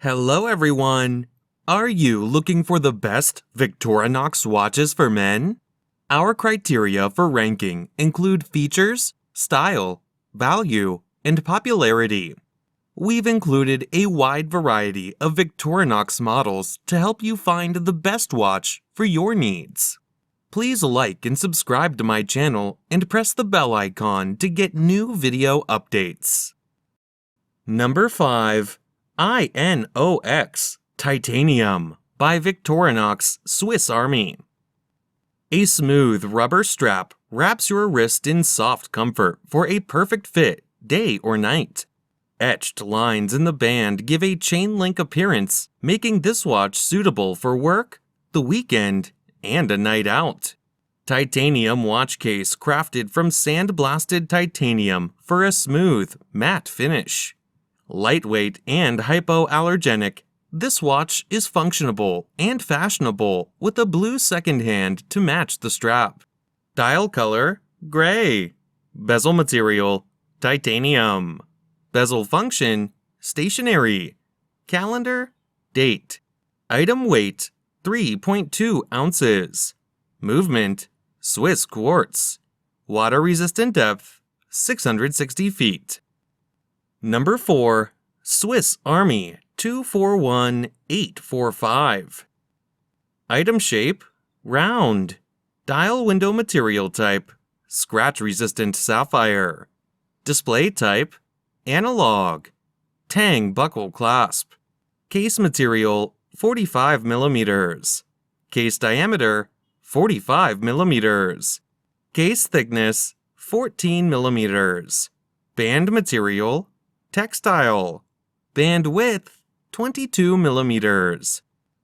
Hello everyone! Are you looking for the best Victorinox watches for men? Our criteria for ranking include features, style, value, and popularity. We've included a wide variety of Victorinox models to help you find the best watch for your needs. Please like and subscribe to my channel and press the bell icon to get new video updates. Number 5. I.N.O. X Titanium by Victorinox Swiss Army. A smooth rubber strap wraps your wrist in soft comfort for a perfect fit, day or night. Etched lines in the band give a chain link appearance, making this watch suitable for work, the weekend, and a night out. Titanium watch case crafted from sandblasted titanium for a smooth, matte finish. Lightweight and hypoallergenic, this watch is functionable and fashionable with a blue second hand to match the strap. Dial color, gray. Bezel material, titanium. Bezel function, stationary. Calendar, date. Item weight, 3.2 ounces. Movement, Swiss quartz. Water resistant depth, 660 feet. Number 4. Swiss Army 241845. Item shape, round. Dial window material type, scratch-resistant sapphire. Display type, analog. Tang buckle clasp. Case material, 45 mm. Case diameter, 45 mm. Case thickness, 14 mm. Band material, textile. Band width, 22 mm.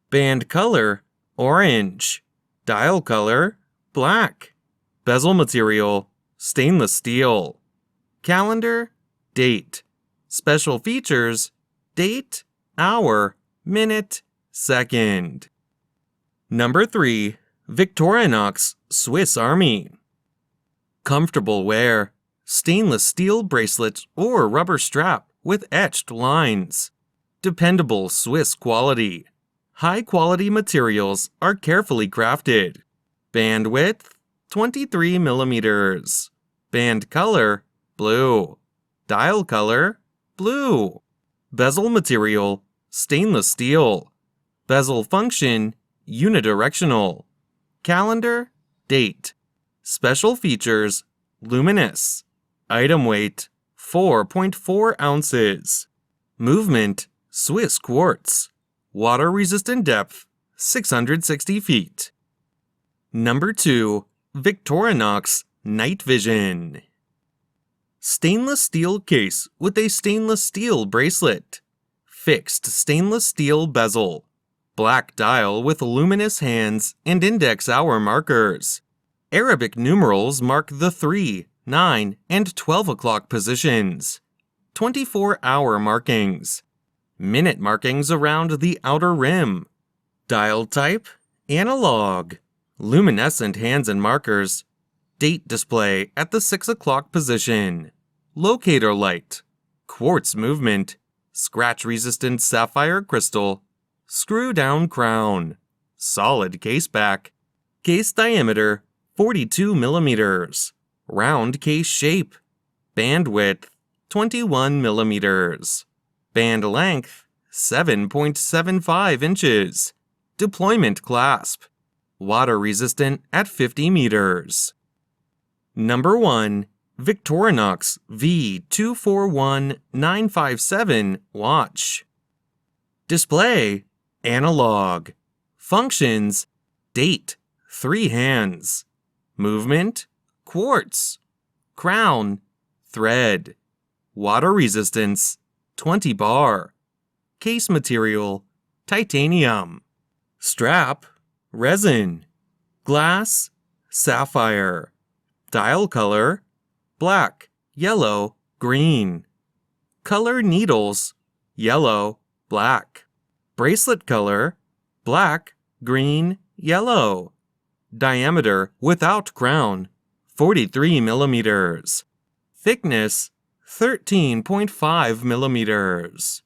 Band color, orange. Dial color, black. Bezel material, stainless steel. Calendar, date. Special features, date, hour, minute, second. Number 3. Victorinox Swiss Army. Comfortable wear. Stainless steel bracelet or rubber strap with etched lines. Dependable Swiss quality. High-quality materials are carefully crafted. Band width, 23 mm. Band color, blue. Dial color, blue. Bezel material, stainless steel. Bezel function, unidirectional. Calendar, date. Special features, luminous. Item weight, 4.4 ounces. Movement, Swiss quartz. Water resistant depth, 660 feet. Number 2. Victorinox Night Vision. Stainless steel case with a stainless steel bracelet. Fixed stainless steel bezel. Black dial with luminous hands and index hour markers. Arabic numerals mark the 3, 9, and 12 o'clock positions. 24-hour markings. Minute markings around the outer rim. Dial type, analog. Luminescent hands and markers. Date display at the 6 o'clock position. Locator light. Quartz movement. Scratch-resistant sapphire crystal. Screw-down crown. Solid case back. Case diameter, 42 mm. Round case shape. Band width, 21 mm. Band length, 7.75 inches. Deployment clasp. Water resistant at 50 meters. Number 1. Victorinox V241957 watch. Display, analog. Functions, date, 3 hands. Movement, quartz. Crown, thread. Water resistance, 20 bar. Case material, titanium. Strap, resin. Glass, sapphire. Dial color, black, yellow, green. Color needles, yellow, black. Bracelet color, black, green, yellow. Diameter without crown, 43 mm. Thickness, 13.5 mm.